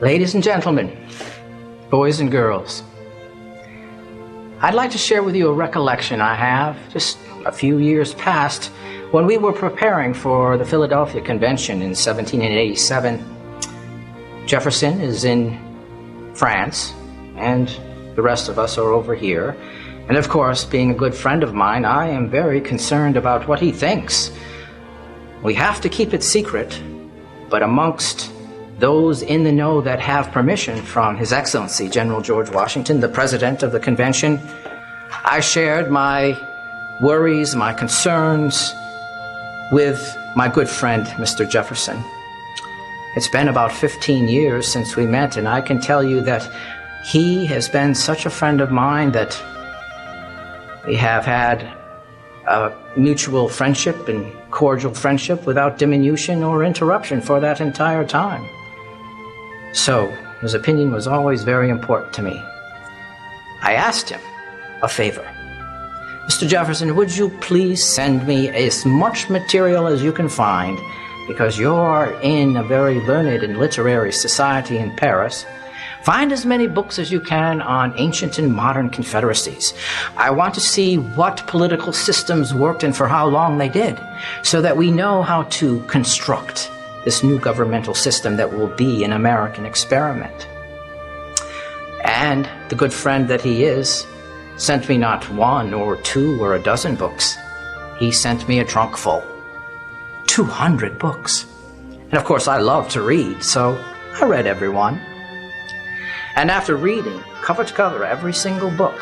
Ladies and gentlemen, boys and girls, I'd like to share with you a recollection I have just a few years past when we were preparing for the Philadelphia Convention in 1787. Jefferson is in France, and the rest of us are over here. And of course, being a good friend of mine, I am very concerned about what he thinks. We have to keep it secret, but amongst those in the know that have permission from His Excellency General George Washington, the President of the Convention, I shared my worries, my concerns with my good friend, Mr. Jefferson. It's been about 15 years since we met, and I can tell you that he has been such a friend of mine that we have had a mutual friendship and cordial friendship without diminution or interruption for that entire time. So, his opinion was always very important to me. I asked him a favor. Mr. Jefferson, would you please send me as much material as you can find, because you're in a very learned and literary society in Paris. Find as many books as you can on ancient and modern confederacies. I want to see what political systems worked and for how long they did, so that we know how to construct this new governmental system that will be an American experiment. And the good friend that he is sent me not one or two or a dozen books. He sent me a trunk full. 200 books. And of course I love to read, so I read every one. And after reading cover to cover every single book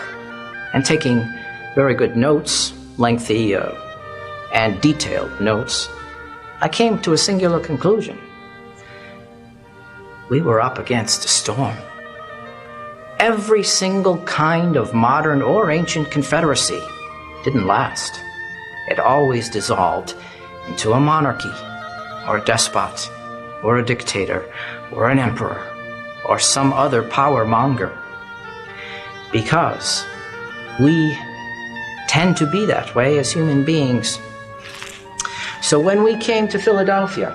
and taking very good notes, lengthy and detailed notes, I came to a singular conclusion. We were up against a storm. Every single kind of modern or ancient confederacy didn't last. It always dissolved into a monarchy, or a despot, or a dictator, or an emperor, or some other power monger. Because we tend to be that way as human beings. So when we came to Philadelphia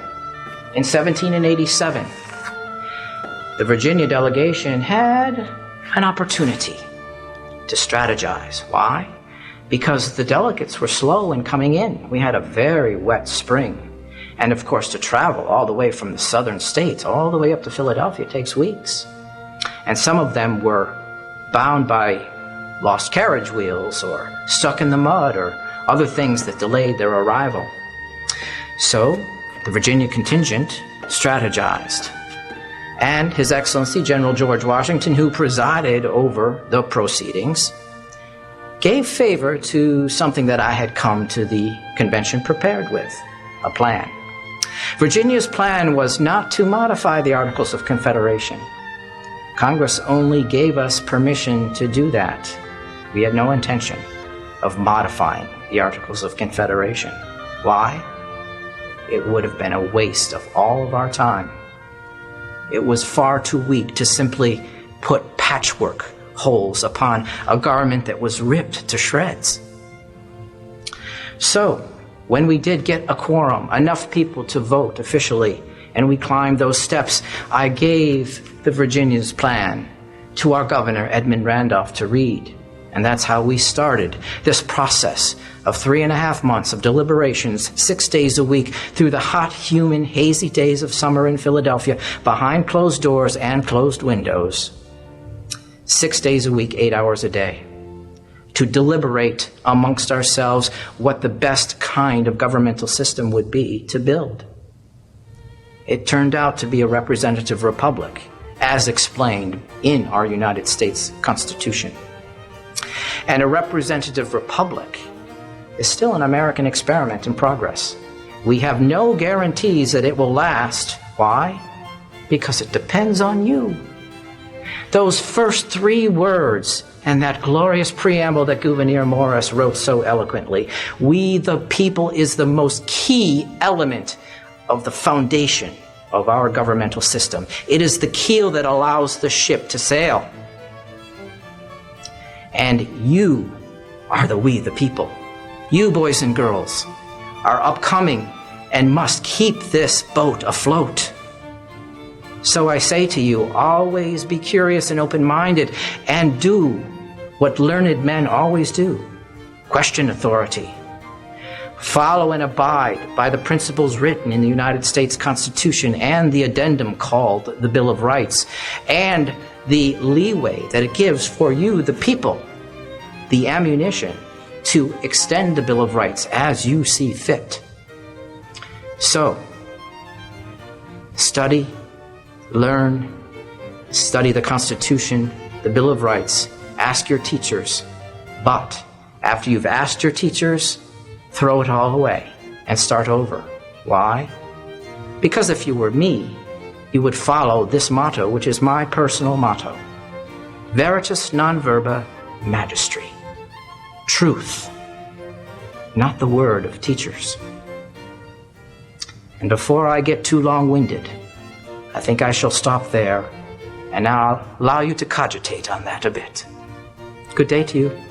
in 1787, the Virginia delegation had an opportunity to strategize. Why? Because the delegates were slow in coming in. We had a very wet spring. And of course, to travel all the way from the southern states all the way up to Philadelphia takes weeks. And some of them were bound by lost carriage wheels or stuck in the mud or other things that delayed their arrival. So the Virginia contingent strategized. And His Excellency General George Washington, who presided over the proceedings, gave favor to something that I had come to the convention prepared with, a plan. Virginia's plan was not to modify the Articles of Confederation. Congress only gave us permission to do that. We had no intention of modifying the Articles of Confederation. Why? It would have been a waste of all of our time. It was far too weak to simply put patchwork holes upon a garment that was ripped to shreds. So, when we did get a quorum, enough people to vote officially, and we climbed those steps, I gave the Virginia's plan to our governor, Edmund Randolph, to read. And that's how we started this process of 3.5 months of deliberations, 6 days a week, through the hot, humid, hazy days of summer in Philadelphia, behind closed doors and closed windows. 6 days a week, 8 hours a day, to deliberate amongst ourselves what the best kind of governmental system would be to build. It turned out to be a representative republic, as explained in our United States Constitution. And a representative republic is still an American experiment in progress. We have no guarantees that it will last. Why? Because it depends on you. Those first 3 words and that glorious preamble that Gouverneur Morris wrote so eloquently, "We the people," is the most key element of the foundation of our governmental system. It is the keel that allows the ship to sail. And you are the we the people. You, boys and girls, are upcoming and must keep this boat afloat. So I say to you, always be curious and open-minded, and do what learned men always do. Question authority. Follow and abide by the principles written in the United States Constitution and the addendum called the Bill of Rights, and the leeway that it gives for you, the people, the ammunition to extend the Bill of Rights as you see fit. So, study, learn, study the Constitution, the Bill of Rights, ask your teachers, but after you've asked your teachers, throw it all away and start over. Why? Because if you were me, you would follow this motto, which is my personal motto. Veritas non verba magistri. Truth, not the word of teachers. And before I get too long-winded, I think I shall stop there, and I'll allow you to cogitate on that a bit. Good day to you.